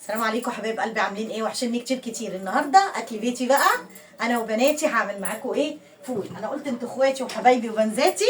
السلام عليكم حبايب قلبي، عاملين ايه؟ وحشني كتير كتير. النهارده اكل بيتي بقى، انا وبناتي هعمل معاكم ايه؟ فول. انا قلت انتوا اخواتي وحبايبي وبنزاتي.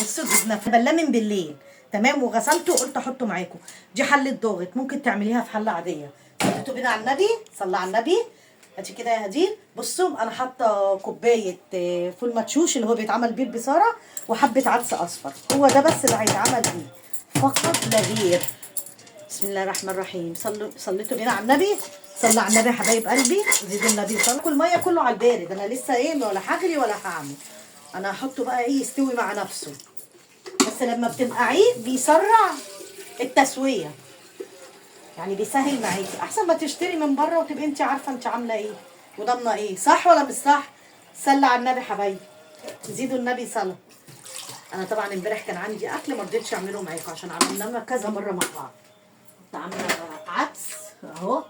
بصوا جبنه بلاه من بالليل، تمام، وغسلته وقلت احطه معاكم. دي حله ضغط، ممكن تعمليها في حله عاديه. صليتوا بينا على النبي، صلى على النبي. هاتي كده يا هدير. بصوا انا حاطه كوبايه فول مدشوش اللي هو بيتعمل بيه البصاره، وحبه عدس اصفر. هو ده بس اللي هيتعمل بيه فقط لا غير. بسم الله الرحمن الرحيم. صليتوا بينا على النبي، صلى على النبي يا حبايب قلبي. زيد النبي صلى. كل ميه كله على البارد، انا لسه ايه ولا هغلي ولا هعمل. انا هحطه بقى ايه يستوي مع نفسه. بس لما بتنقعيه بيسرع التسويه، يعني بيسهل معاكي. احسن ما تشتري من بره وتبقي انت عارفه انت عامله ايه وضامنه ايه، صح ولا مش صح؟ صلى على النبي حبايبي، زيدوا النبي صلى. انا طبعا امبارح كان عندي اكل ما رضيتش اعمله معاكم عشان عملناه كذا مره مع بعض. عامله عدس اهو،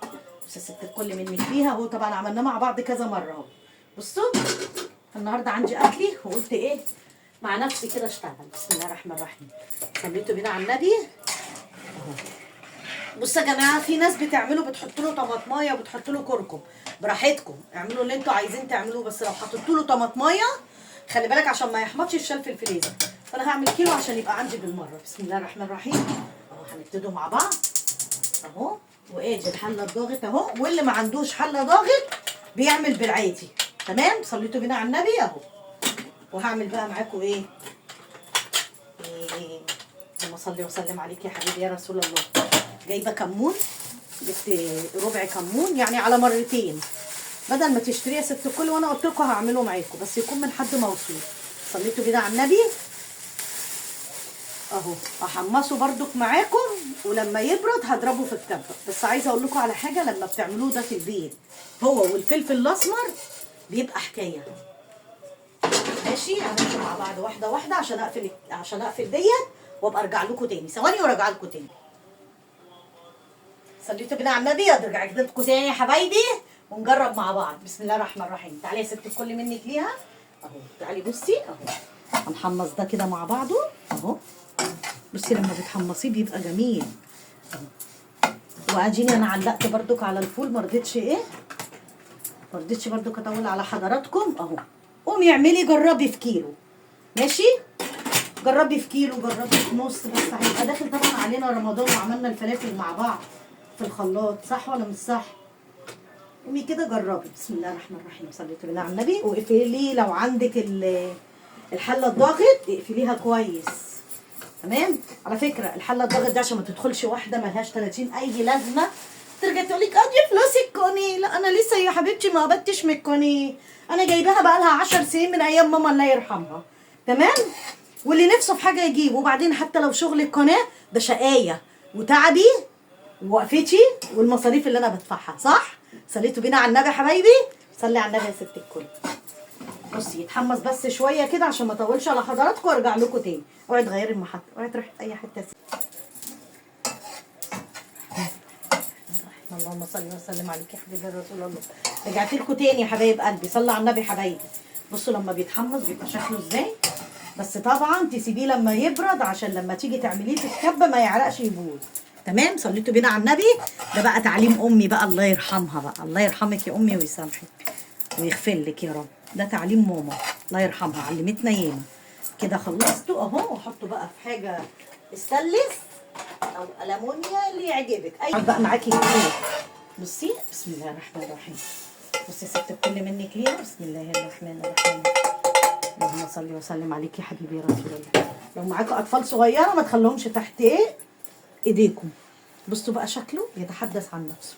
بس الست الكل منك فيها اهو. طبعا عملناه مع بعض كذا مره اهو. بصوا النهارده عندي اكلي وقلت ايه مع نفسي كده اشتغل. بسم الله الرحمن الرحيم. صليتوا بينا على النبي اهو. بصوا يا جماعه، في ناس بتعمله بتحط له طماطمايه وبتحط له كركم. براحتكم اعملوا اللي انتوا عايزين تعملوه، بس لو حطيتوا له طماطمايه خلي بالك عشان ما يحمضش الشال في الفريزر. فانا هعمل كيلو عشان يبقى عندي بالمره. بسم الله الرحمن الرحيم اهو. هنبتدوا مع بعض اهو. وادي الحله الضاغط اهو، واللي ما عندوش حله ضاغط بيعمل بالعادي. تمام، صليتوا بينا على النبي اهو. وهعمل بقى معاكم ايه اللهم صل وسلم عليك يا حبيبي يا رسول الله. جايبه كمون، جبت ربع كمون يعني على مرتين، بدل ما تشتري يا ست الكل. وانا قلت لكم هعمله معاكم بس يكون من حد موثوق. صليتوا بينا على النبي اهو. احمصه بردك معاكم، ولما يبرد هضربه في الكبه. بس عايزه اقول لكم على حاجه، لما بتعملوه ده في البيت هو والفلفل الاسمر بيبقى حكايه. ماشي، هنمشي مع بعض واحده واحده عشان اقفل ديت وابقى ارجع لكم تاني. ثواني وارجع لكم تاني. صليتوا بينا على النبي، ارجع لكم تاني يا حبايبي ونجرب مع بعض. بسم الله الرحمن الرحيم. تعالي يا ست الكل منك ليها اهو. تعالي بصي اهو، هنحمص ده كده مع بعضه اهو. بصي لما بتحمصيه بيبقى جميل اهو. واديني انا علقت بردك على الفول، ما رضيتش بردك اطول على حضراتكم اهو. قومي اعملي جربي في كيلو، ماشي؟ جربي في كيلو، جربي في نص، بس هيبقى داخل طبعا علينا رمضان وعملنا الفلافل مع بعض في الخلاط، صح ولا مش صح؟ قومي كده جربي. بسم الله الرحمن الرحيم. صليتوا بالله على النبي. واقفلي لو عندك الحله الضاغط اقفليها كويس. تمام. على فكره الحله الضغط دي عشان ما تدخلش واحده ملهاش 30 اي لازمه ترجع تقول لك ادي فلوس الكوني. لا انا لسه يا حبيبتي ما قبضتش من الكوني، انا جايباها بقى لها 10 سنين من ايام ماما الله يرحمها. تمام. واللي نفسه في حاجه يجيب. وبعدين حتى لو شغل القناه ده شقايه وتعبي ووقفتي والمصاريف اللي انا بدفعها، صح؟ صليتوا بينا على النبي يا حبايبي. صلي على النبي يا ست الكل. بصي يتحمص بس شويه كده عشان ما اطولش على حضراتكم وارجع لكم تاني. اوعي تغيري المحطه، اوعي تروحي في اي حته. اللهم صل وسلم عليك يا حبيبي رسول الله. رجعت لكم تاني يا حبايب قلبي. صلى على النبي حبايبي. بصوا لما بيتحمص بيبقى شكله ازاي. بس طبعا تسيبيه لما يبرد عشان لما تيجي تعمليه في الكبه ما يعرقش يبوظ. تمام. صليتوا بينا على النبي. ده بقى تعليم امي بقى، الله يرحمها بقى. الله يرحمك يا امي ويسامحك ويغفر لك يا رب. ده تعليم ماما الله يرحمها، علمتنا ياما. كده خلصته اهو. واحطه بقى في حاجه استانلس او المونيا اللي يعجبك. اي بقى معاكي كتير. بصي بسم الله الرحمن الرحيم. بصي يا ست الكل منك ليها. بسم الله الرحمن الرحيم. اللهم صل وسلم عليك يا حبيبي يا رسول الله. لو معاكم اطفال صغيره ما تخلوهمش تحت ايديكم. بصوا بقى شكله يتحدث عن نفسه.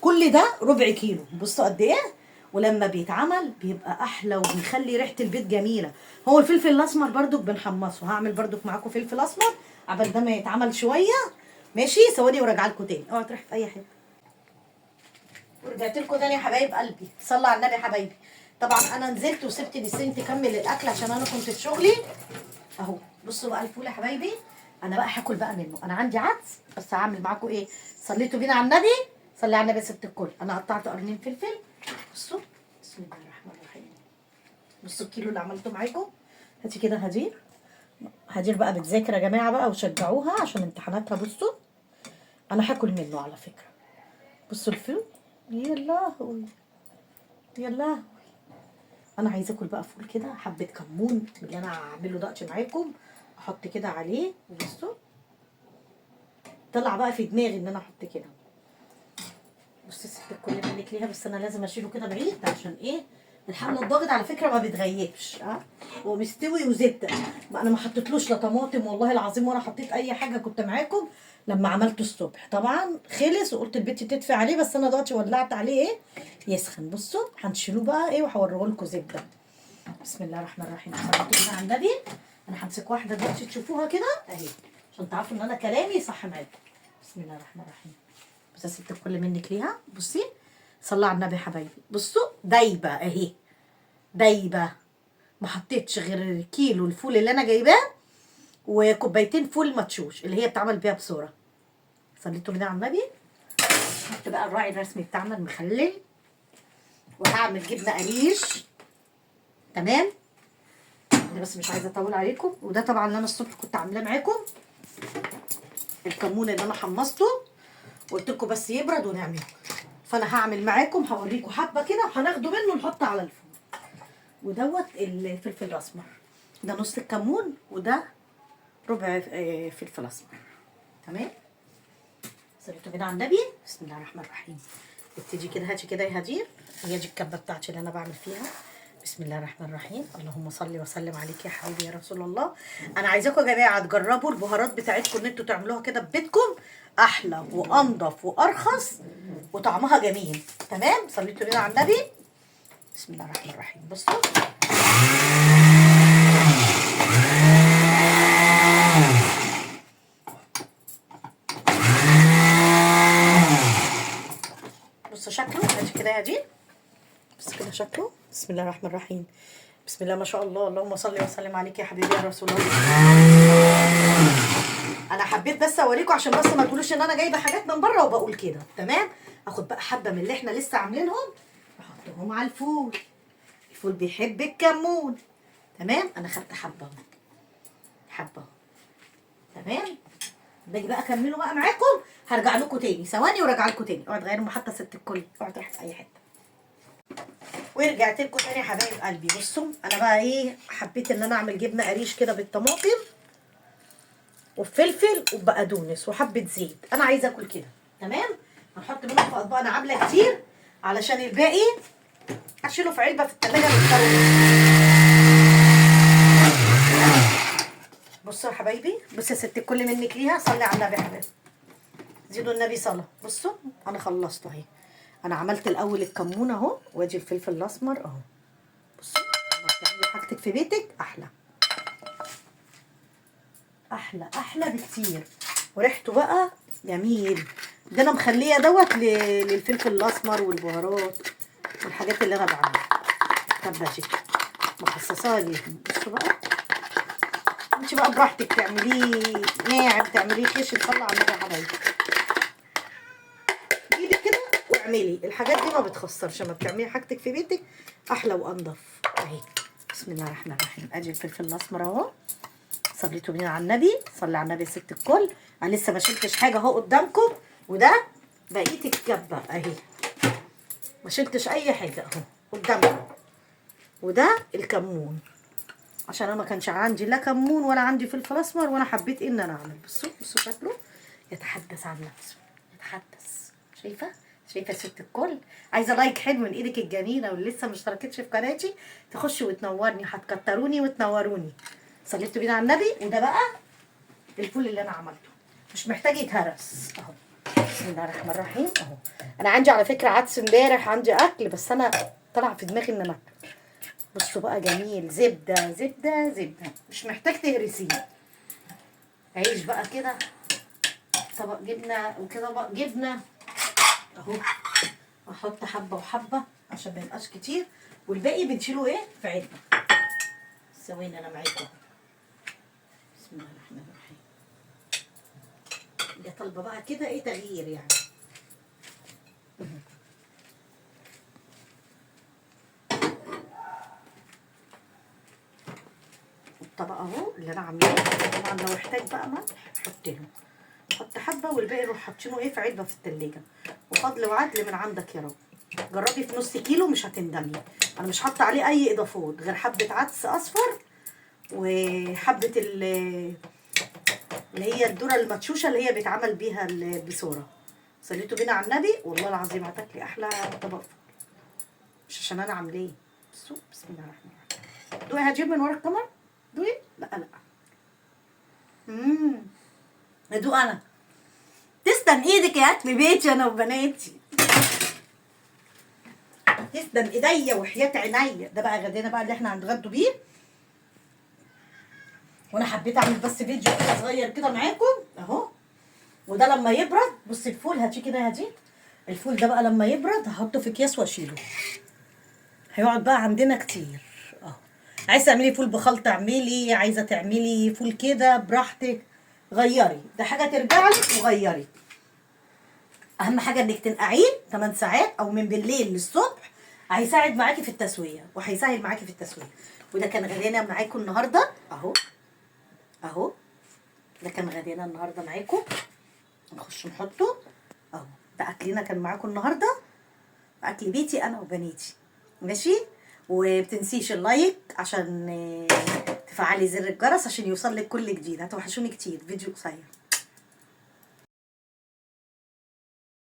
كل ده ربع كيلو، بصوا قد ايه. ولما بيتعمل بيبقى احلى وبيخلي ريحه البيت جميله. هو الفلفل الاسمر بردك بنحمصه. هعمل بردك معاكم فلفل اسمر عبال ده ما يتعمل شويه. ماشي، ثواني وراجعه لكم تاني. اوعى تروحي في اي حته. ورجعت لكم تاني يا حبايب قلبي. صلوا على النبي يا حبايبي. طبعا انا نزلت وسبت نسين تكمل الاكل عشان انا كنت في شغلي اهو. بصوا بقى الفول يا حبايبي. انا بقى هاكل بقى منه. انا عندي عدس بس هعمل معاكم ايه. صليتوا بينا على النبي. صلي على النبي يا ست الكل. انا قطعت قرنين فلفل. بصوا بسم الله الرحمن الرحيم. بصوا الكيلو اللي عملته معاكم. هاتي كده هدير. هدير بقى بتذاكر يا جماعه بقى وشجعوها عشان امتحاناتها. بصوا انا هاكل منه على فكره. بصوا الفول، يا لهوي يا لهوي. انا عايزه اكل بقى فول كده، حبه كمون من اللي انا هعمله دلوقتي معاكم، احط كده عليه. بصوا طلع بقى في دماغي ان انا احط كده. بصي الست الكل منك ليها، بس انا لازم اشيله كده بعيد عشان ايه؟ الحله الضاغط على فكره ما بيتغيبش، هو مستوي وزبده. ما انا ما حطيتلوش لا طماطم والله العظيم، ولا حطيت اي حاجه. كنت معاكم لما عملته الصبح طبعا خلص، وقلت البت تدفي عليه، بس انا دلوقتي ولعت عليه ايه يسخن. بصوا هنشيلوه بقى ايه، وهوريه لكم زبده. بسم الله الرحمن الرحيم. صليتوا كده على النبي. انا همسك واحده دلوقتي تشوفوها كده اهي، عشان تعرفوا ان انا كلامي صح معاكم. بسم الله الرحمن الرحيم. بس يا ست الكل منك ليها. بصي صلى على النبي يا حبايبي. بصوا دايبه اهي، دايبه. ما حطيتش غير كيلو الفول اللي انا جايباه، وكوبايتين فول مدشوش اللي هي بتعمل بيها بسرعه. صليتوا كده على النبي. حط بقى الراعي الرسمي بتاعنا المخلل، وهعمل جبنه قريش. تمام. انا بس مش عايزه اطول عليكم. وده طبعا اللي انا الصبح كنت عاملاه معاكم، الكمون اللي انا حمصته، وقلت لكم بس يبرد ونعمله. فانا هعمل معاكم، هوريكم حبه كده وهناخده منه نحط على الفول. ودوت الفلفل الاسمر، ده نص الكمون، وده ربع فلفل اسمر. تمام. صليتوا كده على النبي. بسم الله الرحمن الرحيم. ابتدي كده، هاتي كده يا هدير، هي دي الكبه بتاعتي اللي انا بعمل فيها. بسم الله الرحمن الرحيم. اللهم صل وسلم عليك يا حبيبي يا رسول الله. انا عايزاكم يا جماعه تجربوا البهارات بتاعتكم ان انتوا تعملوها كده ببيتكم، احلى وانضف وارخص وطعمها جميل. تمام. صليتوا كده على النبي. بسم الله الرحمن الرحيم. بصوا بصوا شكله هاتي كده يا دي. بس كده شكله. بسم الله الرحمن الرحيم. بسم الله ما شاء الله. اللهم صل وسلم عليك يا حبيبي يا رسول الله. انا حبيت بس اوريكم عشان بس ما تقولوش ان انا جايبه حاجات من بره وبقول كده. تمام. اخد بقى حبه من اللي احنا لسه عاملينهم، احطهم على الفول. الفول بيحب الكمون. تمام. انا خدت حبه اهو، حبه. تمام. باجي بقى اكمله بقى معاكم. هرجع لكم تاني ثواني وراجع لكم تاني. اوعى تغيروا محطه ست الكل، اوعى تروح في اي حته. ورجعت لكم تاني يا حبايب قلبي. بصوا انا بقى ايه، حبيت ان انا اعمل جبنه قريش كده بالطماطم وفلفل وبقدونس وحبه زيت. انا عايزه اكل كده. تمام. هنحط منهم في اطباق، انا عامله كتير علشان الباقي هشيله في علبه في الثلاجه للفرن. بصوا يا حبايبي، بصوا يا ست الكل منك ليها. صلي على النبي يا حبايبي، زيدوا النبي صلاه. بصوا انا خلصت اهي. انا عملت الاول الكمون اهو، وادي الفلفل الاسمر اهو. بصوا لما بتعملي حاجتك في بيتك احلى احلى احلى بكتير، وريحته بقى جميل. ده انا مخليه دوت للفلفل الاسمر والبهارات والحاجات اللي انا بعملها. الكبه دي مخصصاها ليهم. بصوا بقى انت بقى براحتك تعمليه ناعم تعمليه خشن. صلي على النبي يا حبايبي. ايدك كده واعملي الحاجات دي، ما بتخسرش. لما بتعملي حاجتك في بيتك احلى وانضف اهي. بسم الله الرحمن الرحيم. ادي الفلفل الاسمر اهو. صليتوا بينا على النبي. صلي على النبي يا ست الكل. انا لسه ما شلتش حاجه اهو قدامكم، وده بقيه الكبه اهي، ما شلتش اي حاجه اهو قدامكم. وده الكمون، عشان انا ما كانش عندي لا كمون ولا عندي فلفل اسمر، وانا حبيت ان انا اعمل. بصوا بصوا شكله يتحدث عن نفسه، يتحدث. شايفه شايفه ست الكل. عايزه لايك حلو من ايدك الجميله، واللي لسه ما اشتركتش في قناتي تخش وتنورني، هتكتروني وتنوروني. صليتوا بينا على النبي. وده بقى الفول اللي انا عملته، مش محتاج يتهرس اهو. بسم الله الرحمن الرحيم اهو. انا عندي على فكره عدس امبارح، عندي اكل، بس انا طلع في دماغي ان انا اكل. بصوا بقى جميل، زبده زبده زبده، مش محتاج تهرسيه. عيش بقى كده، طبق جبنه وكده، طبق جبنه اهو. احط حبه وحبه عشان ما يبقاش كتير، والباقي بنشيله ايه في علبه. ثواني انا معاكم. بسم الله الرحمن الرحيم. هي طالبه بقى كده ايه تغيير يعني. الطبق اهو اللي انا عاملاه. طبعا لو احتاج بقى ملح حط له، حط حبه والباقي نروح حاطينه ايه في علبه في التلاجة. وفضل وعدل من عندك يا رب. جربي في نص كيلو مش هتندمي. انا مش حاطه عليه اي اضافات غير حبه عدس اصفر وحبه اللي هي الذره المدشوشه اللي هي بيتعمل بيها البصوره. صليتوا بينا على النبي والله العظيم هتاكلي احلى طبق فول. مش عشان انا عاملاه. بصوا بسم الله الرحمن الرحيم. دوقي هجيب من ورا الكاميرا. دوقي. لا لا. ادوق انا. تسلم ايدك يا اكل بيتي انا وبناتي. تسلم ايديا وحياة عينيا. ده بقى غدانا بقى اللي احنا هنتغدوا بيه. وانا حبيت اعمل بس فيديو كده صغير كده معاكم اهو. وده لما يبرد بصي الفول هاتي كده هاتي. الفول ده بقى لما يبرد هحطه في اكياس واشيله. هيقعد بقى عندنا كتير اهو. عايزه تعملي فول بخلطه اعملي، عايزه تعملي فول كده براحتك غيري. ده حاجه ترجع لك وغيري. اهم حاجه انك تنقعيه 8 ساعات او من بالليل للصبح. هيساعد معاكي في التسويه وهيسهل معاكي في التسويه. وده كان غدانا معاكم النهارده اهو. اهو ده كان غدانا النهارده معاكم. نخش نحطه اهو. ده اكلنا كان معاكم النهارده. اكل بيتي انا وبناتي ماشي. وبتنسيش اللايك عشان تفعلي زر الجرس عشان يوصل لك كل جديد. هتوحشوني كتير. فيديو قصير.